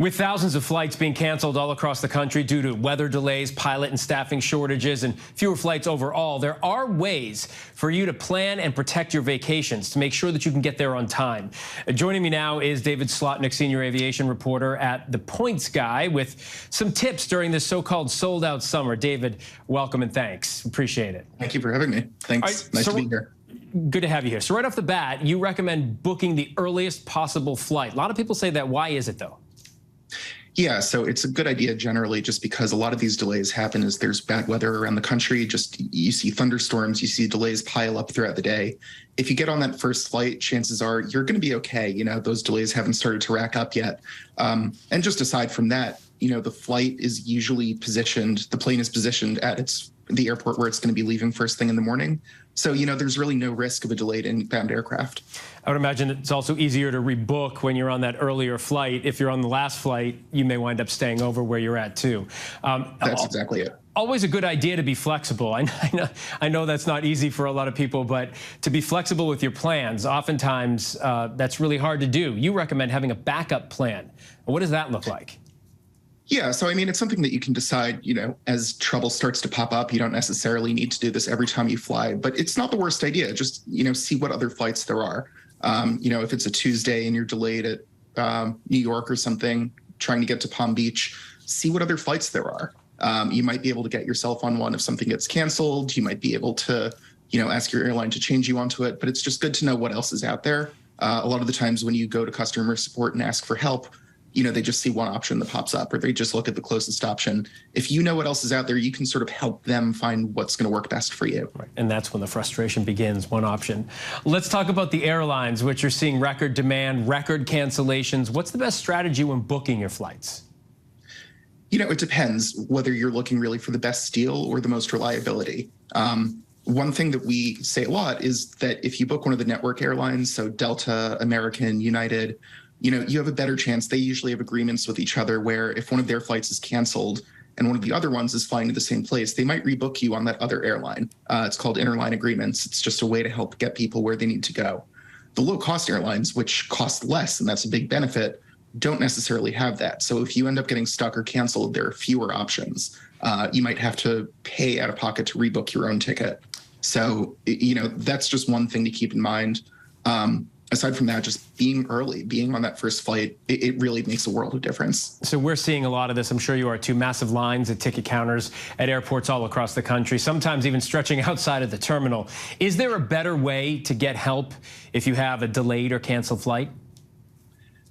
With thousands of flights being canceled all across the country due to weather delays, pilot and staffing shortages, and fewer flights overall, there are ways for you to plan and protect your vacations to make sure that you can get there on time. Joining me now is David Slotnick, senior aviation reporter at The Points Guy, with some tips during this so-called sold-out summer. David, welcome and thanks. Appreciate it. Thank you for having me. Thanks. Nice to be here. Good to have you here. So right off the bat, you recommend booking the earliest possible flight. A lot of people say that. Why is it, though? Yeah, so it's a good idea generally, just because a lot of these delays happen as there's bad weather around the country. Just you see thunderstorms, you see delays pile up throughout the day. If you get on that first flight, chances are you're going to be okay. You know, those delays haven't started to rack up yet. And just aside from that, you know, the flight is usually positioned, the plane is positioned at the airport where it's going to be leaving first thing in the morning. So, you know, there's really no risk of a delayed inbound aircraft. I would imagine it's also easier to rebook when you're on that earlier flight. If you're on the last flight, you may wind up staying over where you're at, too. That's exactly it. Always a good idea to be flexible. I know that's not easy for a lot of people, but to be flexible with your plans, oftentimes that's really hard to do. You recommend having a backup plan. What does that look like? Yeah, so I mean, it's something that you can decide, you know, as trouble starts to pop up. You don't necessarily need to do this every time you fly, but it's not the worst idea. Just, you know, see what other flights there are. You know, if it's a Tuesday and you're delayed at New York or something, trying to get to Palm Beach, see what other flights there are. You might be able to get yourself on one if something gets canceled. You might be able to, you know, ask your airline to change you onto it, but it's just good to know what else is out there. A lot of the times when you go to customer support and ask for help, you know, they just see one option that pops up, or they just look at the closest option. If you know what else is out there, you can sort of help them find what's going to work best for you. Right. And that's when the frustration begins, one option. Let's talk about the airlines, which are seeing record demand, record cancellations. What's the best strategy when booking your flights? You know, it depends whether you're looking really for the best deal or the most reliability. One thing that we say a lot is that if you book one of the network airlines, so Delta, American, United, you know, you have a better chance. They usually have agreements with each other where if one of their flights is canceled and one of the other ones is flying to the same place, they might rebook you on that other airline. It's called interline agreements. It's just a way to help get people where they need to go. The low-cost airlines, which cost less, and that's a big benefit, don't necessarily have that. So if you end up getting stuck or canceled, there are fewer options. You might have to pay out of pocket to rebook your own ticket. So, you know, that's just one thing to keep in mind. Aside from that, just being early, being on that first flight, it really makes a world of difference. So we're seeing a lot of this. I'm sure you are too. Massive lines at ticket counters at airports all across the country, sometimes even stretching outside of the terminal. Is there a better way to get help if you have a delayed or canceled flight?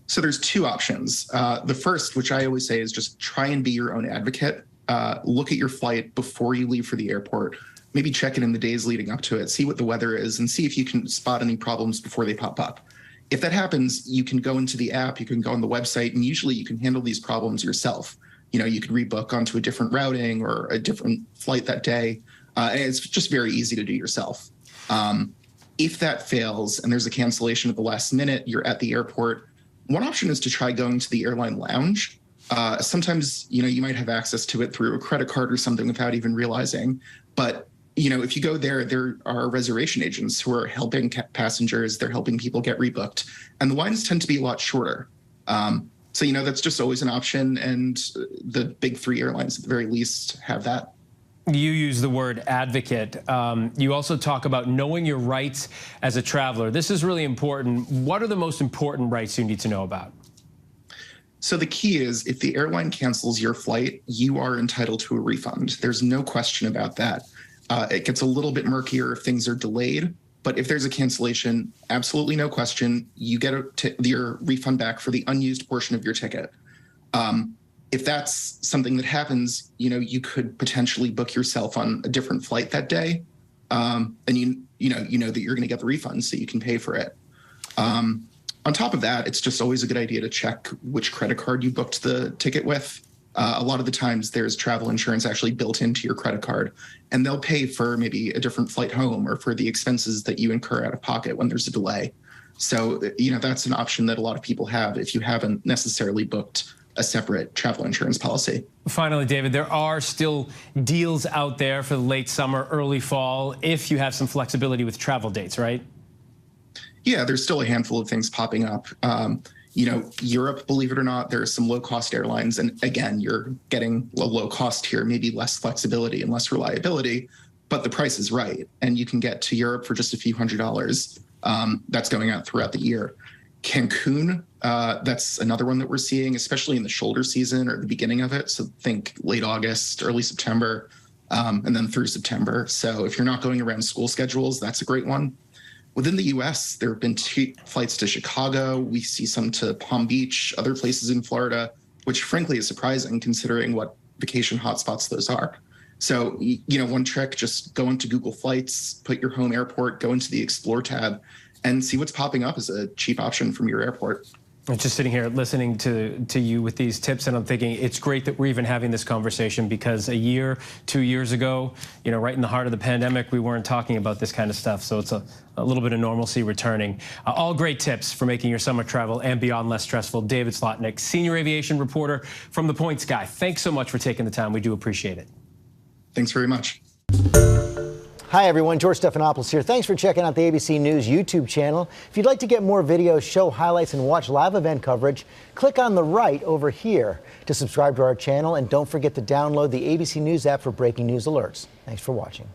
So there's two options. The first, which I always say, is just try and be your own advocate. Look at your flight before you leave for the airport. Maybe check it in the days leading up to it, see what the weather is, and see if you can spot any problems before they pop up. If that happens, you can go into the app, you can go on the website, and usually you can handle these problems yourself. You know, you can rebook onto a different routing or a different flight that day. And it's just very easy to do yourself. If that fails and there's a cancellation at the last minute, you're at the airport, one option is to try going to the airline lounge. Sometimes, you know, you might have access to it through a credit card or something without even realizing. But you know, if you go there, there are reservation agents who are helping passengers. They're helping people get rebooked. And the lines tend to be a lot shorter. So, you know, that's just always an option. And the big three airlines, at the very least, have that. You use the word advocate. You also talk about knowing your rights as a traveler. This is really important. What are the most important rights you need to know about? So the key is if the airline cancels your flight, you are entitled to a refund. There's no question about that. It gets a little bit murkier if things are delayed, but if there's a cancellation, absolutely no question, you get your refund back for the unused portion of your ticket. If that's something that happens, you know, you could potentially book yourself on a different flight that day, and you know that you're going to get the refund, so you can pay for it. On top of that, it's just always a good idea to check which credit card you booked the ticket with. A lot of the times there's travel insurance actually built into your credit card, and they'll pay for maybe a different flight home or for the expenses that you incur out of pocket when there's a delay. So, you know, that's an option that a lot of people have if you haven't necessarily booked a separate travel insurance policy. Finally, David, there are still deals out there for the late summer, early fall, if you have some flexibility with travel dates, right? Yeah, there's still a handful of things popping up. Europe, believe it or not, there are some low-cost airlines. And again, you're getting a low cost here, maybe less flexibility and less reliability, but the price is right. And you can get to Europe for just a few $100s. That's going out throughout the year. Cancun, that's another one that we're seeing, especially in the shoulder season or the beginning of it. So think late August, early September, and then through September. So if you're not going around school schedules, that's a great one. Within the U.S., there have been flights to Chicago. We see some to Palm Beach, other places in Florida, which frankly is surprising considering what vacation hotspots those are. So, one trick, just go into Google Flights, put your home airport, go into the Explore tab, and see what's popping up as a cheap option from your airport. I'm just sitting here listening to you with these tips, and I'm thinking it's great that we're even having this conversation, because a year, 2 years ago, right in the heart of the pandemic, we weren't talking about this kind of stuff. So it's a little bit of normalcy returning. All great tips for making your summer travel and beyond less stressful. David Slotnick, senior aviation reporter from The Points Guy. Thanks so much for taking the time. We do appreciate it. Thanks very much. Hi, everyone. George Stephanopoulos here. Thanks for checking out the ABC News YouTube channel. If you'd like to get more videos, show highlights, and watch live event coverage, click on the right over here to subscribe to our channel. And don't forget to download the ABC News app for breaking news alerts. Thanks for watching.